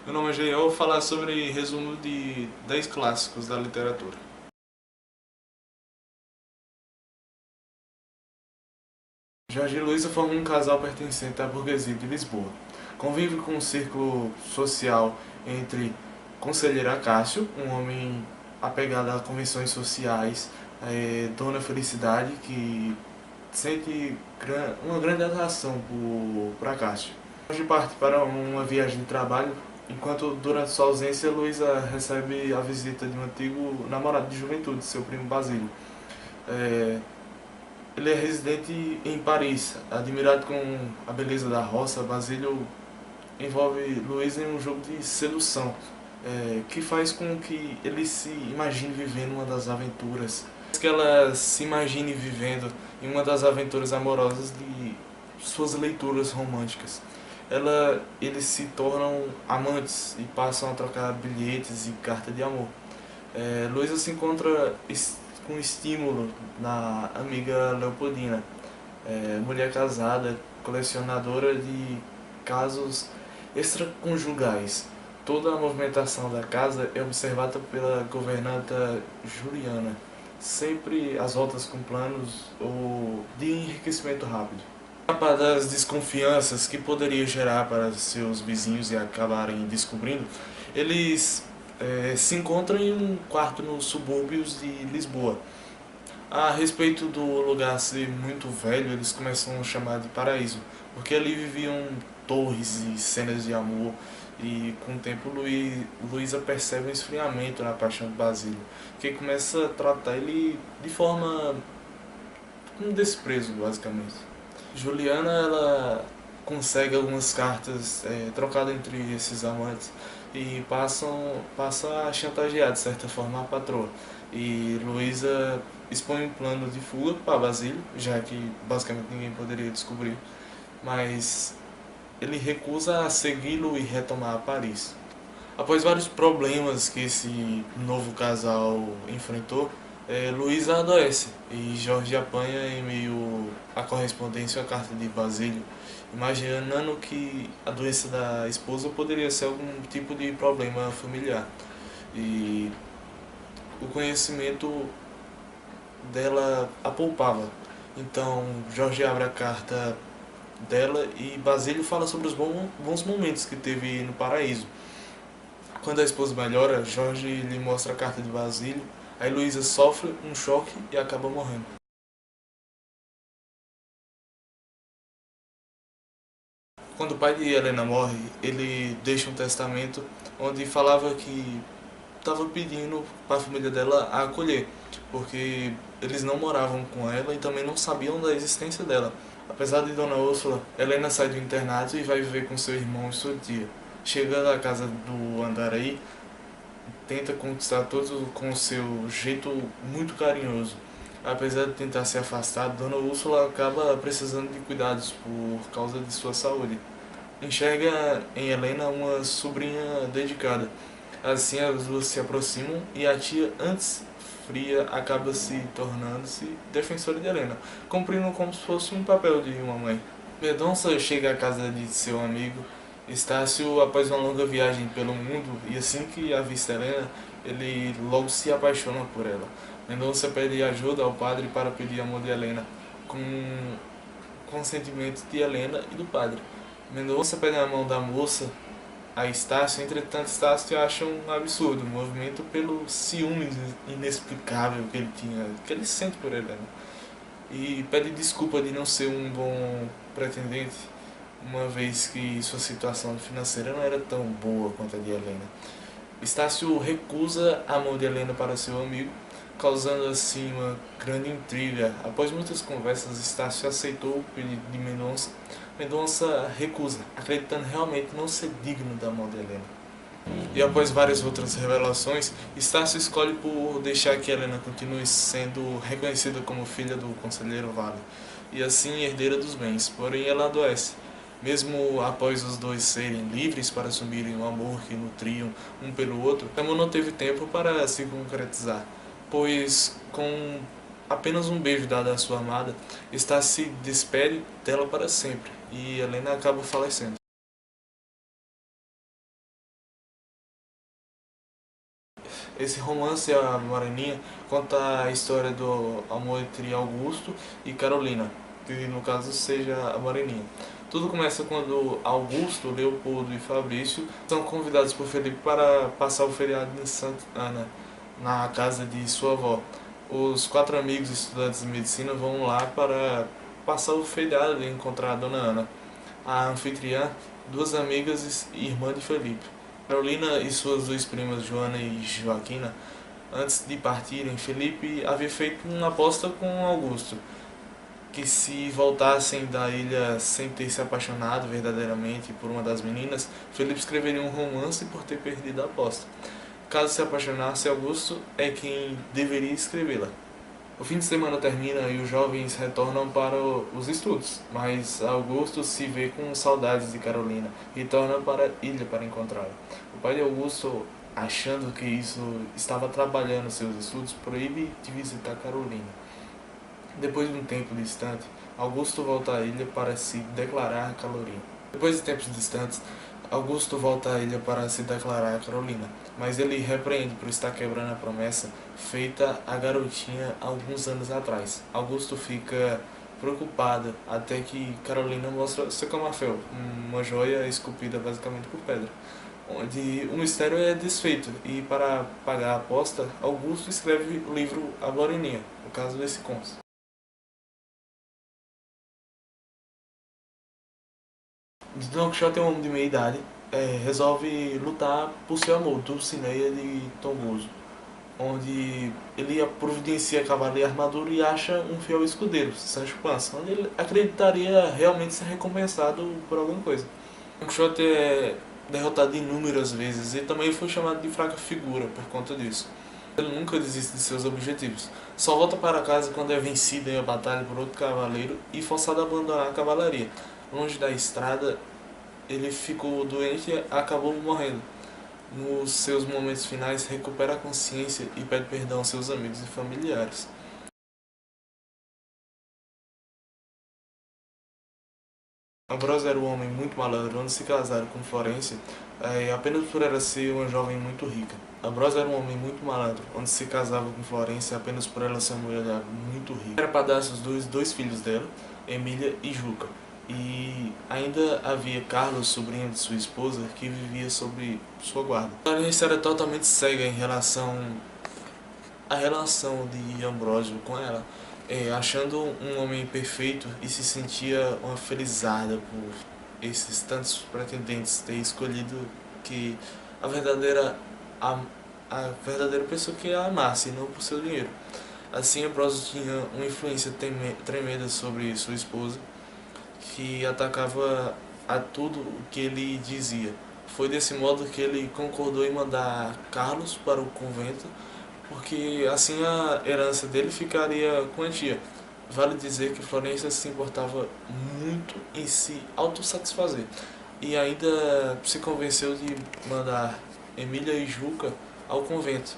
Meu nome é Jair, eu vou falar sobre resumo de 10 clássicos da literatura. Jorge e Luísa formam um casal pertencente à burguesia de Lisboa. Convive com um círculo social entre Conselheiro Acácio, um homem apegado a convenções sociais, Dona Felicidade, que sente uma grande atração por Acácio. Jorge parte para uma viagem de trabalho, enquanto durante sua ausência Luísa recebe a visita de um antigo namorado de juventude, seu primo Basílio. Ele é residente em Paris. Admirado com a beleza da roça, Basílio envolve Luísa em um jogo de sedução, que faz com que ele se imagine vivendo uma das aventuras, que ela se imagine vivendo em uma das aventuras amorosas de suas leituras românticas. Eles se tornam amantes e passam a trocar bilhetes e cartas de amor. Luísa se encontra com estímulo na amiga Leopoldina, mulher casada, colecionadora de casos extraconjugais. Toda a movimentação da casa é observada pela governanta Juliana, sempre às voltas com planos ou de enriquecimento rápido. Escapar das desconfianças que poderia gerar para seus vizinhos e acabarem descobrindo, eles se encontram em um quarto nos subúrbios de Lisboa. A respeito do lugar ser muito velho, eles começam a chamar de paraíso, porque ali viviam torres e cenas de amor, e com o tempo Luísa percebe um esfriamento na paixão de Basílio, que começa a tratar ele de forma com desprezo, basicamente. Juliana, ela consegue algumas cartas trocadas entre esses amantes e passa a chantagear de certa forma a patroa. E Luísa expõe um plano de fuga para Basílio, já que basicamente ninguém poderia descobrir, mas ele recusa a segui-lo e retomar Paris. Após vários problemas que esse novo casal enfrentou, Luísa adoece e Jorge apanha em meio à correspondência a carta de Basílio, imaginando que a doença da esposa poderia ser algum tipo de problema familiar. E o conhecimento dela a poupava. Então Jorge abre a carta dela e Basílio fala sobre os bons momentos que teve no paraíso. Quando a esposa melhora, Jorge lhe mostra a carta de Basílio, aí Luísa sofre um choque e acaba morrendo. Quando o pai de Helena morre, ele deixa um testamento onde falava que estava pedindo para a família dela a acolher, porque eles não moravam com ela e também não sabiam da existência dela. Apesar de Dona Úrsula, Helena sai do internato e vai viver com seu irmão e sua tia. Chega à casa do Andaraí, tenta conquistar todos com seu jeito muito carinhoso. Apesar de tentar se afastar, Dona Úrsula acaba precisando de cuidados por causa de sua saúde. Enxerga em Helena uma sobrinha dedicada. Assim as duas se aproximam e a tia, antes fria, acaba se tornando-se defensora de Helena, cumprindo como se fosse um papel de uma mãe. Mendonça chega à casa de seu amigo Estácio após uma longa viagem pelo mundo e assim que avista Helena, ele logo se apaixona por ela. Mendonça pede ajuda ao padre para pedir amor de Helena, com consentimento de Helena e do padre. Mendonça pede a mão da moça a Estácio, entretanto Estácio acha um absurdo o movimento pelo ciúme inexplicável que ele sente por Helena, e pede desculpa de não ser um bom pretendente, uma vez que sua situação financeira não era tão boa quanto a de Helena. Estácio recusa a mão de Helena para seu amigo, causando assim uma grande intriga. Após muitas conversas, Estácio aceitou o pedido de Mendonça. Mendonça recusa, acreditando realmente não ser digno da mão de Helena. E após várias outras revelações, Estácio escolhe por deixar que Helena continue sendo reconhecida como filha do conselheiro Vale, e assim herdeira dos bens, porém ela adoece. Mesmo após os dois serem livres para assumirem o amor que nutriam um pelo outro, o amor não teve tempo para se concretizar, pois com apenas um beijo dado à sua amada, Estácio se despede dela para sempre, e Helena acaba falecendo. Esse romance, A Moreninha, conta a história do amor entre Augusto e Carolina, que no caso seja a Moreninha. Tudo começa quando Augusto, Leopoldo e Fabrício são convidados por Felipe para passar o feriado em Santa Ana, na casa de sua avó. Os quatro amigos estudantes de medicina vão lá para passar o feriado e encontrar a dona Ana, a anfitriã, duas amigas e irmã de Felipe. Carolina e suas duas primas, Joana e Joaquina, antes de partirem, Felipe havia feito uma aposta com Augusto, que se voltassem da ilha sem ter se apaixonado verdadeiramente por uma das meninas, Felipe escreveria um romance por ter perdido a aposta. Caso se apaixonasse, Augusto é quem deveria escrevê-la. O fim de semana termina e os jovens retornam para os estudos, mas Augusto se vê com saudades de Carolina e retorna para a ilha para encontrá-la. O pai de Augusto, achando que isso estava atrapalhando seus estudos, proíbe de visitar Carolina. Depois de um tempo distante, Augusto volta à ilha para se declarar a Carolina. Depois de tempos distantes, Augusto volta à ilha para se declarar a Carolina, mas ele repreende por estar quebrando a promessa feita à garotinha alguns anos atrás. Augusto fica preocupado até que Carolina mostra seu camafeu, uma joia esculpida basicamente por pedra, onde o mistério é desfeito e para pagar a aposta, Augusto escreve o livro A Moreninha, no caso desse conto. Don Quixote é um homem de meia idade, resolve lutar por seu amor, Dulcinea de Toboso, onde ele providencia cavalo e armadura e acha um fiel escudeiro, Sancho Panza, onde ele acreditaria realmente ser recompensado por alguma coisa. Don Quixote é derrotado inúmeras vezes e também foi chamado de fraca figura por conta disso. Ele nunca desiste de seus objetivos, só volta para casa quando é vencido em uma batalha por outro cavaleiro e forçado a abandonar a cavalaria. Longe da estrada, ele ficou doente e acabou morrendo. Nos seus momentos finais, recupera a consciência e pede perdão aos seus amigos e familiares. Ambrósio era um homem muito malandro, onde se casaram com Florência apenas por ela ser uma jovem muito rica. Ambrósio era um homem muito malandro, onde se casava com Florência apenas por ela ser uma mulher muito rica. Era padrasto dos dois filhos dela, Emília e Juca. E ainda havia Carlos, sobrinho de sua esposa, que vivia sob sua guarda. Florência era totalmente cega em relação à relação de Ambrósio com ela, achando um homem perfeito e se sentia uma felizarda por esses tantos pretendentes ter escolhido que a verdadeira a verdadeira pessoa que a amasse, não por seu dinheiro. Assim, Ambrósio tinha uma influência tremenda sobre sua esposa, que atacava a tudo o que ele dizia. Foi desse modo que ele concordou em mandar Carlos para o convento, porque assim a herança dele ficaria com a tia. Vale dizer que Florência se importava muito em se autossatisfazer e ainda se convenceu de mandar Emília e Juca ao convento.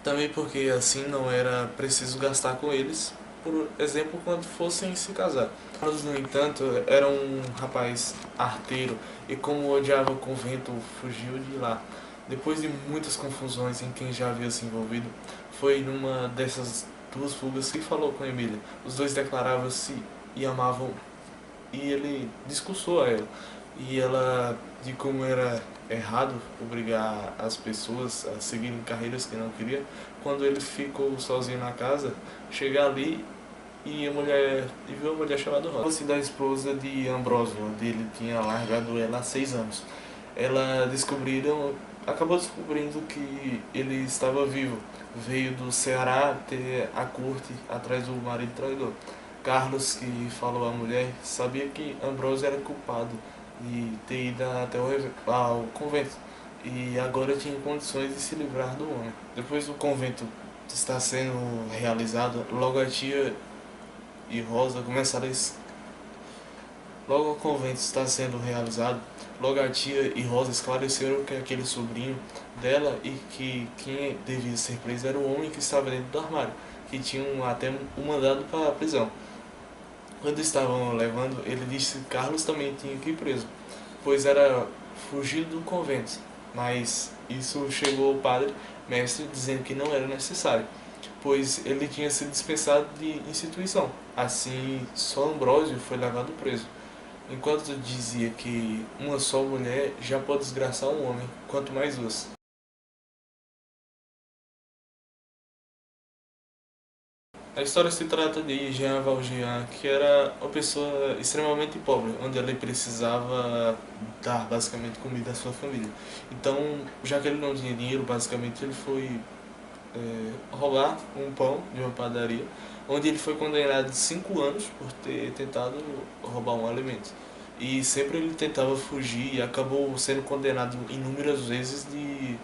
Também porque assim não era preciso gastar com eles, por exemplo, quando fossem se casar. Carlos, no entanto, era um rapaz arteiro e, como odiava o convento, fugiu de lá. Depois de muitas confusões em quem já havia se envolvido, foi numa dessas duas fugas que falou com Emília. Os dois declaravam-se e amavam, e ele discursou a ela. E ela, de como era errado obrigar as pessoas a seguirem carreiras que não queriam, quando ele ficou sozinho na casa, chegar ali e viu uma mulher chamada Rosa, da esposa de Ambrósio, onde ele tinha largado ela há 6 anos. Acabou descobrindo que ele estava vivo. Veio do Ceará ter a corte atrás do marido traidor. Carlos, que falou à mulher, sabia que Ambrósio era culpado de ter ido até ao convento e agora tinha condições de se livrar do homem. Depois do convento estar sendo realizado, logo a tia e Rosa começaram Logo o convento está sendo realizado, logo a tia e Rosa esclareceram que aquele sobrinho dela e que quem devia ser preso era o homem que estava dentro do armário, que tinha até um mandado para a prisão. Quando estavam levando, ele disse que Carlos também tinha que ir preso, pois era fugido do convento. mas isso chegou ao padre mestre dizendo que não era necessário, pois ele tinha sido dispensado de instituição. Assim, só Ambrósio foi levado preso. Enquanto dizia que uma só mulher já pode desgraçar um homem, quanto mais duas. A história se trata de Jean Valjean, que era uma pessoa extremamente pobre, onde ele precisava dar basicamente comida à sua família. Então, já que ele não tinha dinheiro, basicamente ele foi roubar um pão de uma padaria, onde ele foi condenado a 5 anos por ter tentado roubar um alimento. E sempre ele tentava fugir e acabou sendo condenado inúmeras vezes de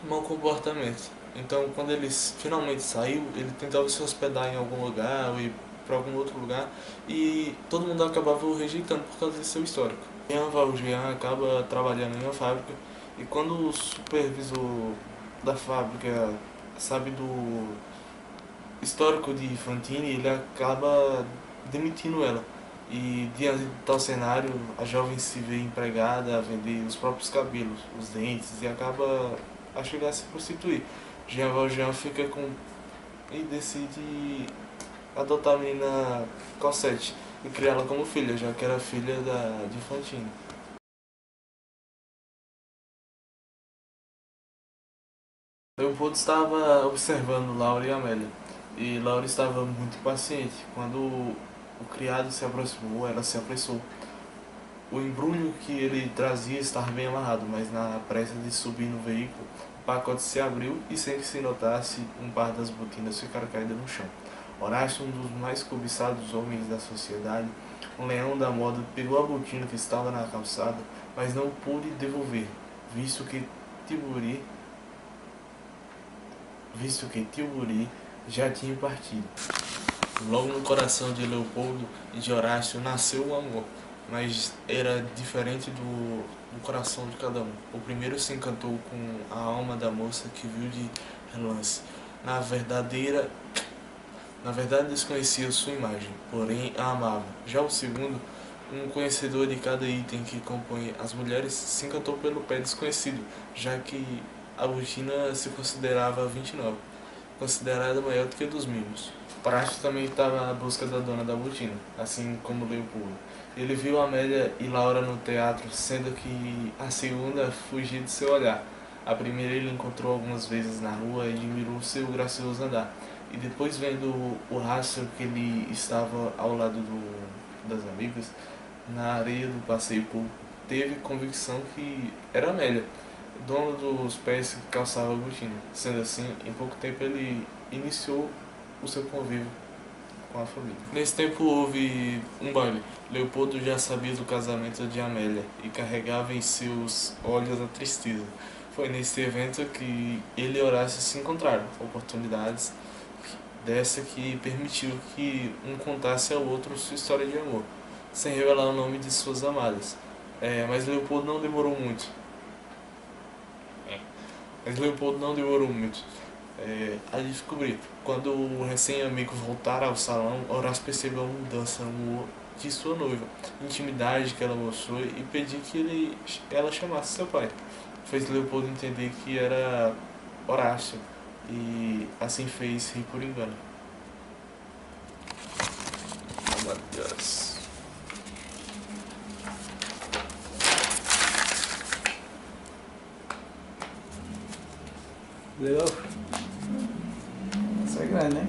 mau comportamento. Então, quando ele finalmente saiu, ele tentava se hospedar em algum lugar ou ir para algum outro lugar e todo mundo acabava o rejeitando por causa desse seu histórico. Jean Valjean acaba trabalhando em uma fábrica e quando o supervisor da fábrica sabe do histórico de Fantine, ele acaba demitindo ela. E diante de tal cenário, a jovem se vê empregada a vender os próprios cabelos, os dentes e acaba a chegar a se prostituir. Jean Valjean fica com e decide adotar a menina Cosette e criá-la como filha, já que era filha de Fantine. Leopoldo estava observando Laura e Amélia, e Laura estava muito impaciente. Quando o criado se aproximou, ela se apressou. O embrulho que ele trazia estava bem amarrado, mas na pressa de subir no veículo, o pacote se abriu e, sem que se notasse, um par das botinas ficaram caídas no chão. Horácio, um dos mais cobiçados homens da sociedade, um leão da moda, pegou a botina que estava na calçada, mas não pôde devolver, visto que Tiburi já tinha partido. Logo no coração de Leopoldo e de Horácio nasceu o amor, mas era diferente do coração de cada um. O primeiro se encantou com a alma da moça que viu de relance. Na verdade desconhecia sua imagem, porém a amava. Já o segundo, um conhecedor de cada item que compõe as mulheres, se encantou pelo pé desconhecido, já que a botina se considerava 29, considerada maior do que a dos mimos. Horácio também estava à busca da dona da botina, assim como Leopoldo. Ele viu Amélia e Laura no teatro, sendo que a segunda fugia de seu olhar. A primeira ele encontrou algumas vezes na rua e admirou seu gracioso andar. E depois, vendo o rastro que ele estava ao lado das amigas, na areia do passeio público, teve convicção que era Amélia, dona dos pés que calçava a botina. Sendo assim, em pouco tempo ele iniciou o seu convívio com a família. Nesse tempo houve um baile. Leopoldo já sabia do casamento de Amélia e carregava em seus olhos a tristeza. Foi nesse evento que ele e Horácio se encontraram, oportunidades dessa que permitiu que um contasse ao outro sua história de amor, sem revelar o nome de suas amadas. Mas Leopoldo não demorou muito. A descobrir. Quando o recém-amigo voltar ao salão, Horácio percebeu a mudança no humor de sua noiva, intimidade que ela mostrou e pediu que ela chamasse seu pai. Fez Leopoldo entender que era Horácio e assim fez rir por engano. Oh, meu Deus. Legal? Isso é grande, né?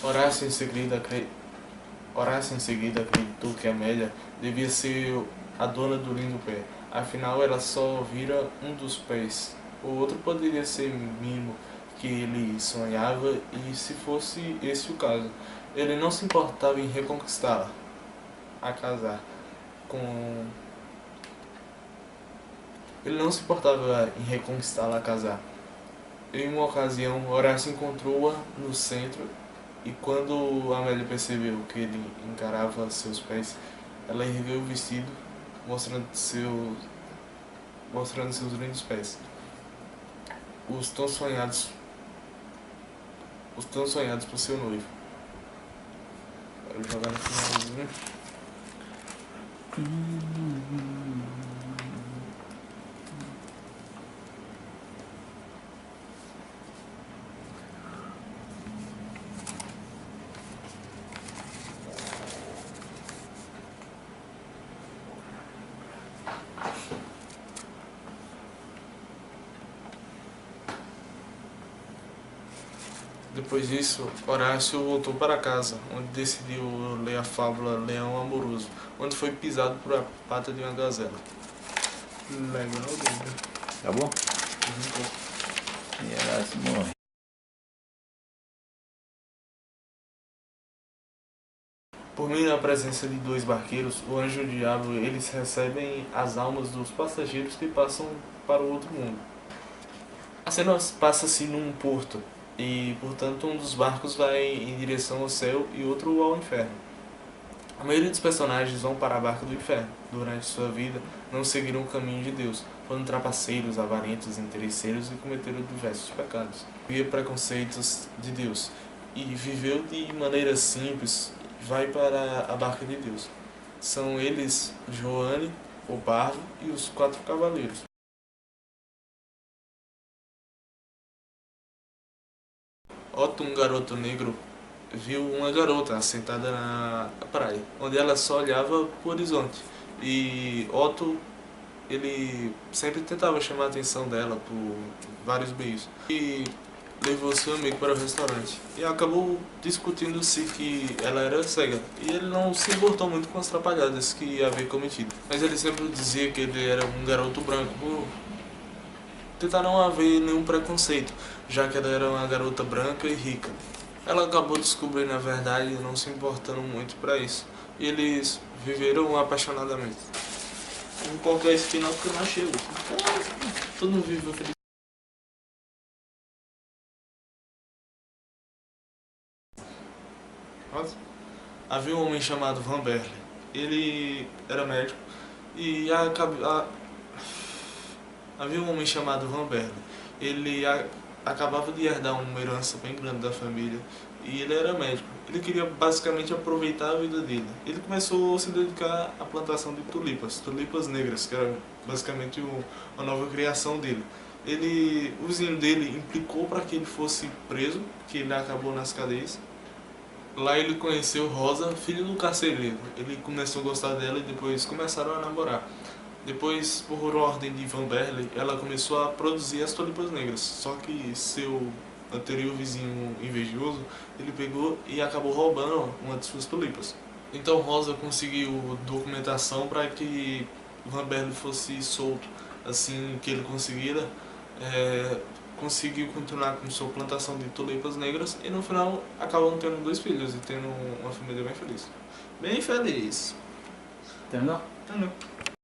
Horácio em seguida acreditou que Amélia devia ser a dona do lindo pé. Afinal, ela só vira um dos pés. O outro poderia ser Mimo, que ele sonhava, e se fosse esse o caso, ele não se importava em reconquistá-la, a casar com... Ele não se importava em reconquistá-la a casar. Em uma ocasião, Horácio encontrou-a no centro E quando a Amélia percebeu que ele encarava seus pés, ela ergueu o vestido, mostrando seus lindos pés. Os tão sonhados por seu noivo. Quero jogar no finalzinho. Depois disso, Horácio voltou para casa, onde decidiu ler a fábula Leão Amoroso, onde foi pisado por a pata de uma gazela. Legal, Duda. Tá bom? E Horácio morre. Por meio da presença de dois barqueiros, o anjo e o diabo, eles recebem as almas dos passageiros que passam para o outro mundo. A cena passa-se num porto, e portanto um dos barcos vai em direção ao céu e outro ao inferno. A maioria dos personagens vão para a barca do inferno. Durante sua vida, não seguiram o caminho de Deus, foram trapaceiros, avarentos, interesseiros e cometeram diversos pecados. Via preconceitos de Deus e viveu de maneira simples, vai para a barca de Deus. São eles Joane, o Parvo e os 4 cavaleiros. Otto, um garoto negro, viu uma garota sentada na praia, onde ela só olhava para o horizonte. E Otto, ele sempre tentava chamar a atenção dela por vários meios. E levou seu amigo para o restaurante. E acabou discutindo se que ela era cega. E ele não se importou muito com as atrapalhadas que havia cometido. Mas ele sempre dizia que ele era um garoto branco, por tentar não haver nenhum preconceito, já que ela era uma garota branca e rica. Ela acabou descobrindo a verdade e não se importando muito para isso. E eles viveram apaixonadamente. Vou colocar esse final porque eu não achei. Todo mundo vive feliz. Havia um homem chamado Van Berle. Ele era médico e havia um homem chamado Van Berle. Ele acabava de herdar uma herança bem grande da família e ele era médico. Ele queria basicamente aproveitar a vida dele. Ele começou a se dedicar à plantação de tulipas negras, que era basicamente uma nova criação dele. O vizinho dele implicou para que ele fosse preso, que ele acabou nas cadeias. Lá ele conheceu Rosa, filha do carcereiro. Ele começou a gostar dela e depois começaram a namorar. Depois, por ordem de Van Berle, ela começou a produzir as tulipas negras. Só que seu anterior vizinho invejoso, ele pegou e acabou roubando uma de suas tulipas. Então Rosa conseguiu documentação para que Van Berle fosse solto. Assim que ele conseguiu continuar com sua plantação de tulipas negras e no final acabam tendo 2 filhos e tendo uma família bem feliz. Bem feliz. Terminou? Terminou.